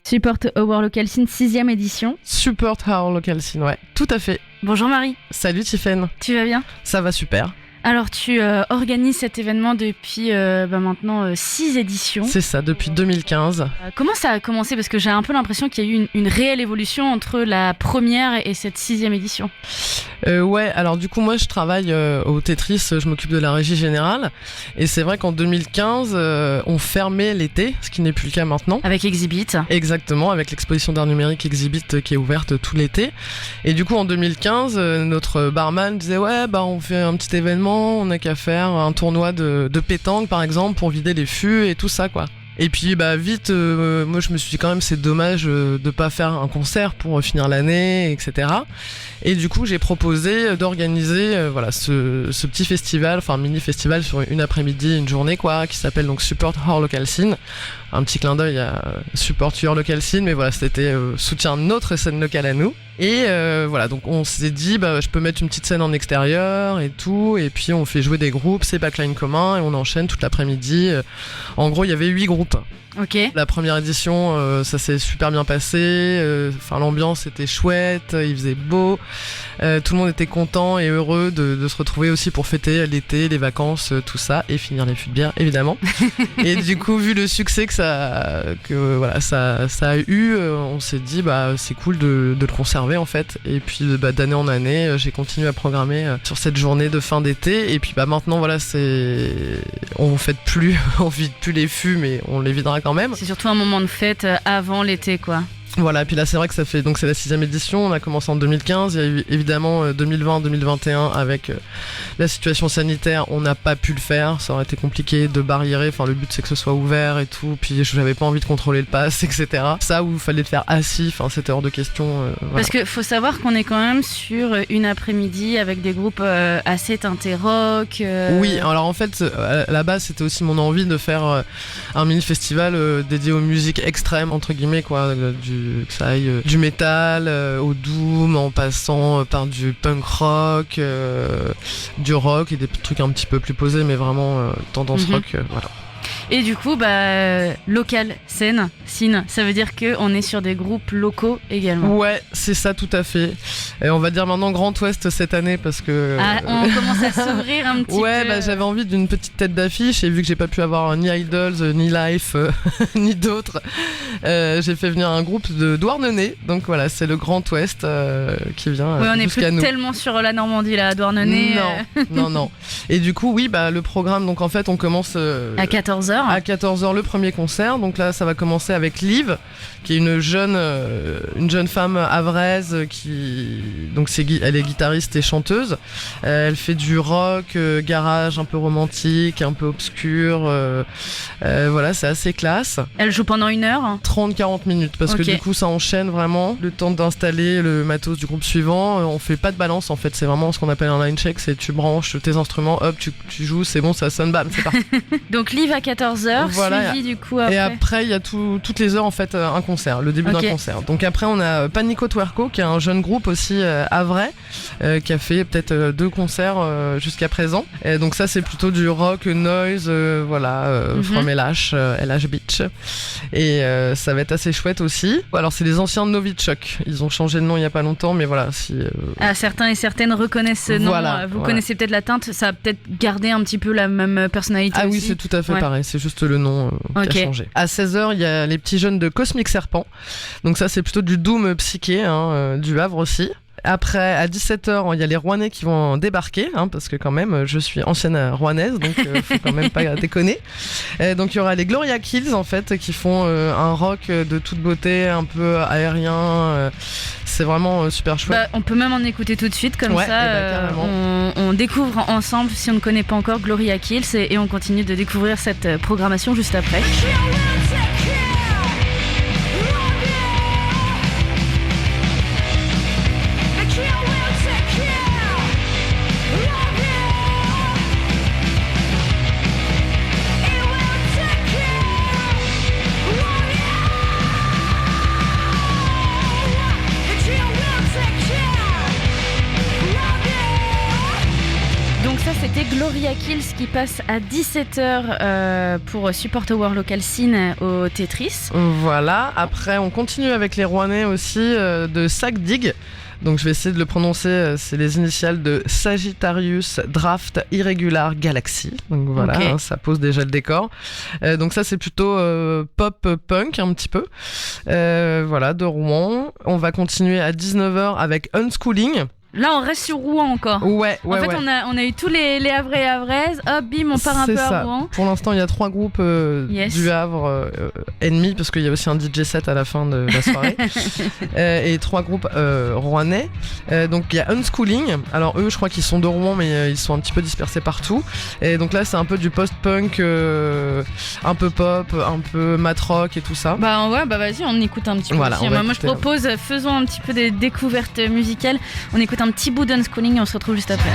Support Our Local Scene 6e édition. Support Our Local Scene, ouais, tout à fait. Bonjour Marie. Salut Tiffaine. Tu vas bien ? Ça va super. Alors tu organises cet événement depuis maintenant 6 éditions. C'est ça, depuis 2015. Comment ça a commencé ? Parce que j'ai un peu l'impression qu'il y a eu une réelle évolution entre la première et cette 6e édition. Ouais, alors du coup moi je travaille au Tetris, je m'occupe de la régie générale. Et c'est vrai qu'en 2015, on fermait l'été, ce qui n'est plus le cas maintenant. Avec Exhibit. Exactement, avec l'exposition d'art numérique Exhibit qui est ouverte tout l'été. Et du coup en 2015, notre barman disait ouais bah on fait un petit événement, on n'a qu'à faire un tournoi de pétanque par exemple pour vider les fûts et tout ça quoi. Et puis bah vite, moi je me suis dit quand même c'est dommage de pas faire un concert pour finir l'année, etc. Et du coup j'ai proposé d'organiser voilà ce petit festival, enfin mini festival sur une après-midi, une journée quoi, qui s'appelle donc Support Our Local Scene. Un petit clin d'œil à Support Your Local Scene, mais voilà c'était soutien de notre scène locale à nous. Et voilà, donc on s'est dit bah je peux mettre une petite scène en extérieur et tout, et puis on fait jouer des groupes, c'est backline commun et on enchaîne toute l'après-midi. En gros il y avait 8 groupes. Ok. La première édition, ça s'est super bien passé. Enfin, l'ambiance était chouette, il faisait beau. Tout le monde était content et heureux de se retrouver aussi pour fêter l'été, les vacances, tout ça, et finir les fûts de bière, évidemment. Et du coup, vu le succès que ça a eu, on s'est dit bah c'est cool de le conserver en fait. Et puis bah, d'année en année, j'ai continué à programmer sur cette journée de fin d'été. Et puis bah maintenant voilà, on fête plus, on vide plus les fûts, mais on les videra quand même. C'est surtout un moment de fête avant l'été quoi. Voilà, et puis là c'est vrai que c'est la 6e édition, on a commencé en 2015, il y a eu évidemment 2020-2021 avec la situation sanitaire, on n'a pas pu le faire, ça aurait été compliqué de barriérer, enfin le but c'est que ce soit ouvert et tout, puis j'avais pas envie de contrôler le pass, etc. Ça où il fallait le faire assis, enfin c'était hors de question. Voilà. Parce qu'il faut savoir qu'on est quand même sur une après-midi avec des groupes assez teintés rock. Oui, alors en fait à la base c'était aussi mon envie de faire un mini-festival dédié aux musiques extrêmes, entre guillemets quoi, que ça aille du métal au doom en passant par du punk rock, du rock et des trucs un petit peu plus posés mais vraiment tendance rock, voilà. Et du coup, local scene, ça veut dire qu'on est sur des groupes locaux également. Ouais, c'est ça tout à fait. Et on va dire maintenant Grand Ouest cette année parce que... on commence à s'ouvrir un petit peu. Ouais, j'avais envie d'une petite tête d'affiche et vu que j'ai pas pu avoir ni Idols, ni Life, ni d'autres, j'ai fait venir un groupe de Douarnenez. Donc voilà, c'est le Grand Ouest qui vient on est jusqu'à plus nous. Tellement sur la Normandie là, à Douarnenez. Non. Et du coup, oui, le programme, donc en fait, on commence... à 14h. À 14h le premier concert, donc là ça va commencer avec Liv, qui est une jeune femme havraise elle est guitariste et chanteuse. Elle fait du rock, garage un peu romantique, un peu obscur, voilà c'est assez classe. Elle joue pendant 1 heure 30-40 minutes parce que du coup ça enchaîne vraiment le temps d'installer le matos du groupe suivant. On fait pas de balance en fait, c'est vraiment ce qu'on appelle un line check, c'est tu branches tes instruments, hop tu joues, c'est bon, ça sonne, bam, c'est parti. Donc Liv à 14h, voilà. Suivi du coup après. Et après il y a toutes les heures en fait un concert, le début d'un concert. Donc après on a Panico Twerko qui est un jeune groupe aussi havrais qui a fait peut-être 2 concerts jusqu'à présent. Et donc ça c'est plutôt du rock noise, From LH Beach. Et ça va être assez chouette aussi. Alors c'est les anciens de Novichok, ils ont changé de nom il y a pas longtemps, mais voilà certains et certaines reconnaissent ce nom. Vous connaissez peut-être la teinte, ça a peut-être gardé un petit peu la même personnalité aussi. Oui, c'est tout à fait pareil, c'est juste le nom qui a changé. À 16h, il y a les petits jeunes de Cosmic Serpent. Donc ça, c'est plutôt du doom psyché, du Havre aussi. Après, à 17h, il y a les Rouennais qui vont débarquer, parce que quand même, je suis ancienne rouennaise, donc faut quand même pas déconner. Donc il y aura les Gloria Kills, en fait, qui font un rock de toute beauté, un peu aérien. C'est vraiment super chouette. On peut même en écouter tout de suite, comme ça, on découvre ensemble, si on ne connaît pas encore, Gloria Kills, et on continue de découvrir cette programmation juste après. c'était Gloria Kills qui passe à 17h pour Support Our Local Scene au Tetris. Voilà, après on continue avec les Rouennais aussi de Sagdig. Donc je vais essayer de le prononcer, c'est les initiales de Sagittarius Draft Irregular Galaxy. Donc voilà, okay. Ça pose déjà le décor. Donc ça c'est plutôt pop punk un petit peu. Voilà, de Rouen. On va continuer à 19h avec Unschooling. Là, on reste sur Rouen encore. Ouais. En fait, on a eu tous les Havrais et Havraises. Hop, bim, on part un peu à Rouen. Pour l'instant, il y a 3 groupes du Havre ennemis, parce qu'il y a aussi un DJ set à la fin de la soirée. Et 3 groupes rouennais. Donc, il y a Unschooling. Alors, eux, je crois qu'ils sont de Rouen, mais ils sont un petit peu dispersés partout. Et donc là, c'est un peu du post-punk, un peu pop, un peu mat-rock et tout ça. Bah vas-y, on écoute un petit peu. Voilà, moi, je propose, faisons un petit peu des découvertes musicales. On écoute un petit bout d'Unschooling et on se retrouve juste après.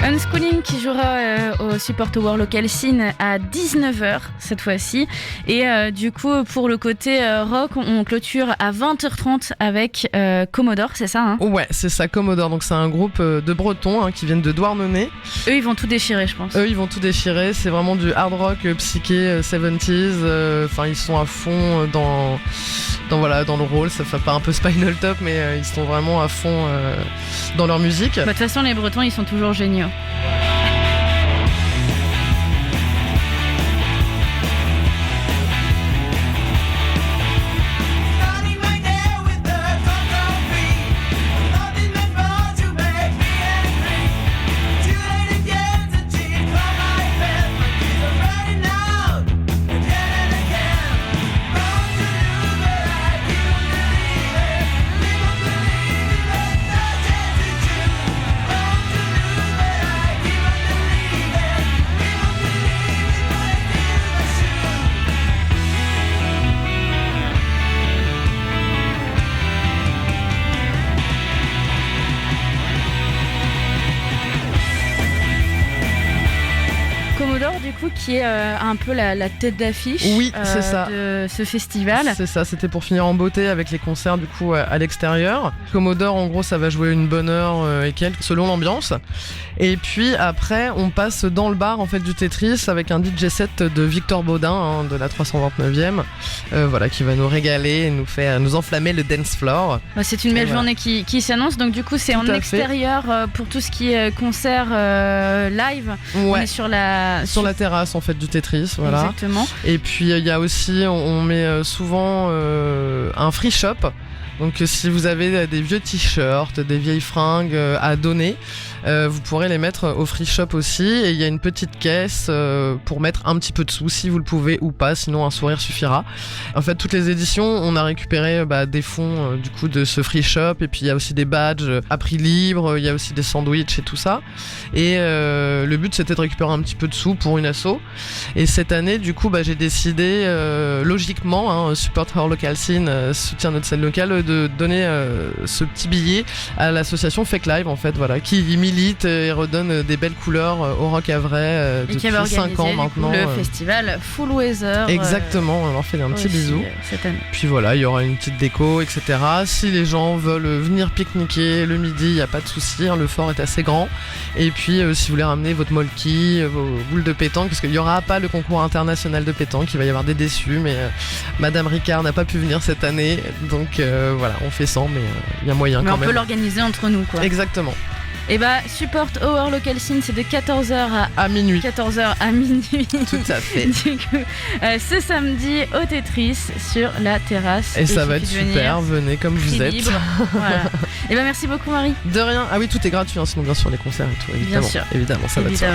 Unschooling qui jouera au Support Our Local Scene à 19h cette fois-ci. Et du coup, pour le côté rock, on clôture à 20h30 avec Commodore, c'est ça Ouais, c'est ça, Commodore. Donc c'est un groupe de Bretons qui viennent de Douarnenez. Eux, ils vont tout déchirer, je pense. Eux, ils vont tout déchirer. C'est vraiment du hard rock psyché 70s. Enfin, ils sont à fond dans le rôle. Ça fait pas un peu Spinal Tap, mais ils sont vraiment à fond dans leur musique. De toute façon, les Bretons, ils sont toujours géniaux. Qui est un peu la tête d'affiche c'est ça. de ce festival. C'est ça, c'était pour finir en beauté avec les concerts du coup à l'extérieur. Commodore, en gros, ça va jouer une bonne heure et quelques selon l'ambiance. Et puis après, on passe dans le bar en fait du Tetris avec un DJ set de Victor Baudin de la 329e, qui va nous régaler et nous enflammer le dance floor. C'est une belle journée qui s'annonce. Donc du coup, c'est en extérieur pour tout ce qui est concert live. Ouais. On est sur la terrasse en fait du Tetris, voilà. Exactement. Et puis il y a aussi, on met souvent un free shop. Donc si vous avez des vieux t-shirts, des vieilles fringues à donner, vous pourrez les mettre au free shop aussi. Et il y a une petite caisse pour mettre un petit peu de sous si vous le pouvez ou pas, sinon un sourire suffira. En fait, toutes les éditions, on a récupéré des fonds du coup de ce free shop. Et puis il y a aussi des badges à prix libre, il y a aussi des sandwichs et tout ça. Et le but c'était de récupérer un petit peu de sous pour une asso. Et cette année, du coup, j'ai décidé logiquement, Support Our Local Scene, soutien notre scène locale, de donner ce petit billet à l'association Fake Live en fait, qui milite et redonne des belles couleurs au rock havrais depuis 5 ans maintenant. Le festival Full Weather. Exactement, on leur fait un petit bisou. Cette année. Puis voilà, il y aura une petite déco, etc. Si les gens veulent venir pique-niquer le midi, il n'y a pas de souci, le fort est assez grand. Et puis si vous voulez ramener votre molki, vos boules de pétanque, parce qu'il n'y aura pas le concours international de pétanque, il va y avoir des déçus, mais Madame Ricard n'a pas pu venir cette année, donc voilà, on fait sans, mais il y a moyen mais quand même. Mais on peut l'organiser entre nous, quoi. Exactement. Et Support Our Local Scene, c'est de 14h à minuit. 14h à minuit. Tout à fait. Du coup, ce samedi au Tetris sur la terrasse. Et ça va être super, venez comme vous êtes. Voilà. Et merci beaucoup Marie. De rien. Ah oui, tout est gratuit, sinon bien sûr les concerts et tout. Évidemment. Bien sûr. Évidemment, ça va de soi.